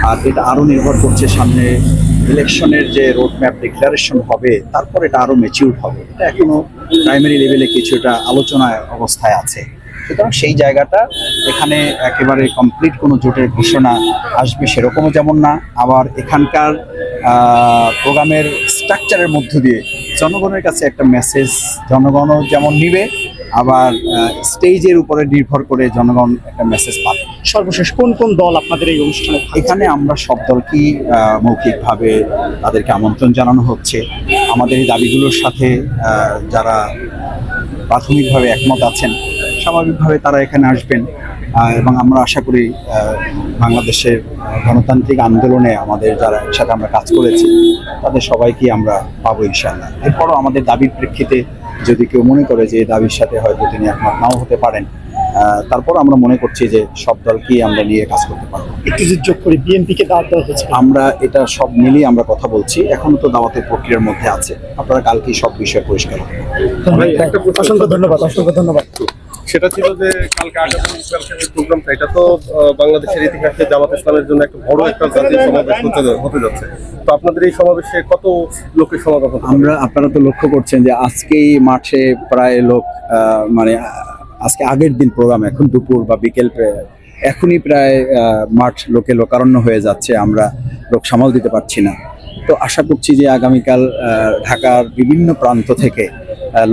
আর এটা আরও নির্ভর করছে সামনে ইলেকশনের যে রোডম্যাপ ডিক্লারেশন হবে, তারপর এটা আরও ম্যাচিউর হবে। এটা এখনো প্রাইমারি লেভেলে কিছুটা আলোচনায় অবস্থায় আছে। সুতরাং সেই জায়গাটা এখানে একেবারে কমপ্লিট কোনো জোটের ঘোষণা আসবে সেরকমও যেমন না, আবার এখানকার প্রোগ্রামের স্ট্রাকচারের মধ্য দিয়ে জনগণের কাছে একটা মেসেজ জনগণও যেমন নিবে, আবার স্টেজের উপরে নির্ভর করে জনগণ একটা মেসেজ পাবে। সর্বশেষ কোন কোন দল আপনাদের এই অনুষ্ঠানে? এখানে আমরা সব দলকেই মৌখিকভাবে তাদেরকে আমন্ত্রণ জানানো হচ্ছে। আমাদের এই দাবিগুলোর সাথে যারা প্রাথমিকভাবে একমত আছেন স্বাভাবিকভাবে তারা এখানে আসবেন, এবং আমরা আশা করি বাংলাদেশের গণতান্ত্রিক আন্দোলনে আমাদের যারা একসাথে আমরা কাজ করেছি তাদের সবাইকে আমরা পাবো ইনশাআল্লাহ। এরপরও আমাদের দাবির প্রেক্ষিতে যদি কেউ মনে করে যে এই দাবির সাথে হয়তো তিনি একমত নাও হতে পারেন, তারপর আমরা মনে করছি যে সব দলকেই আমরা নিয়ে কাজ করতে পারবো। একটু যোগ করে বিএনপিকে দাওয়াত দেওয়া হয়েছে। আমরা এটা সব মিলিয়ে আমরা কথা বলছি, এখনো তো দাওয়াতের প্রক্রিয়ার মধ্যে আছে। আপনারা কালকেই সব বিষয় পরিষ্কার হবে। অসংখ্য ধন্যবাদ, অসংখ্য ধন্যবাদ। সেটা ছিল যে কালকে আগামী প্রোগ্রামটা, এটা তো বাংলাদেশের ইতিহাসে জামাত ইসলামের জন্য একটা বড় একটা জাতীয় সমাবেশ হতে যাচ্ছে। তো আপনাদের এই সমাবেশে কত লোকের সমাগম হবে? আপনারা তো লক্ষ্য করছেন যে আজকেই মাঠে প্রায় লোক, মানে আজকে আগের দিন প্রোগ্রাম, এখন দুপুর বা বিকেল এখনই প্রায় মাঠ লোকে লোকারণ্য হয়ে যাচ্ছে। আমরা লোক সামাল দিতে পারছি না। তো আশা করছি যে আগামীকাল ঢাকার বিভিন্ন প্রান্ত থেকে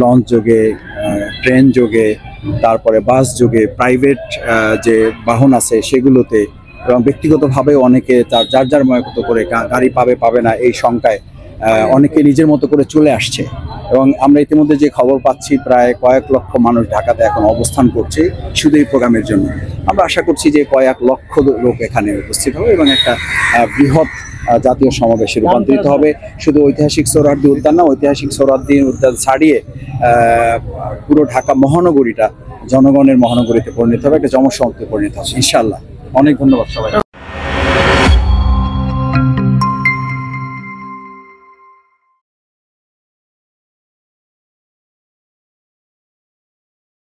লঞ্চ যোগে, ট্রেন যোগে, তারপরে বাস যোগে, প্রাইভেট যে বাহন আছে সেগুলোতে, এবং ব্যক্তিগতভাবে অনেকে যার যার মতো করে গাড়ি পাবে না এই শঙ্কায় অনেকে নিজের মতো করে চলে আসছে। এবং আমরা ইতিমধ্যে যে খবর পাচ্ছি প্রায় কয়েক লক্ষ মানুষ ঢাকাতে এখন অবস্থান করছে শুধু এই প্রোগ্রামের জন্য। আমরা আশা করছি যে কয়েক লক্ষ লোক এখানে উপস্থিত হবে এবং একটা বৃহৎ জাতীয় সমাবেশে রূপান্তরিত হবে। শুধু ঐতিহাসিক সোহরাওয়ার্দী উদ্যান না, ঐতিহাসিক সোহরাওয়ার্দী উদ্যান ছাড়িয়ে পুরো ঢাকা মহানগরীটা জনগণের মহানগরীতে পরিণত হবে, একটা জনসমুদ্রে পরিণত হবে ইনশাআল্লাহ। অনেক ধন্যবাদ সবাই।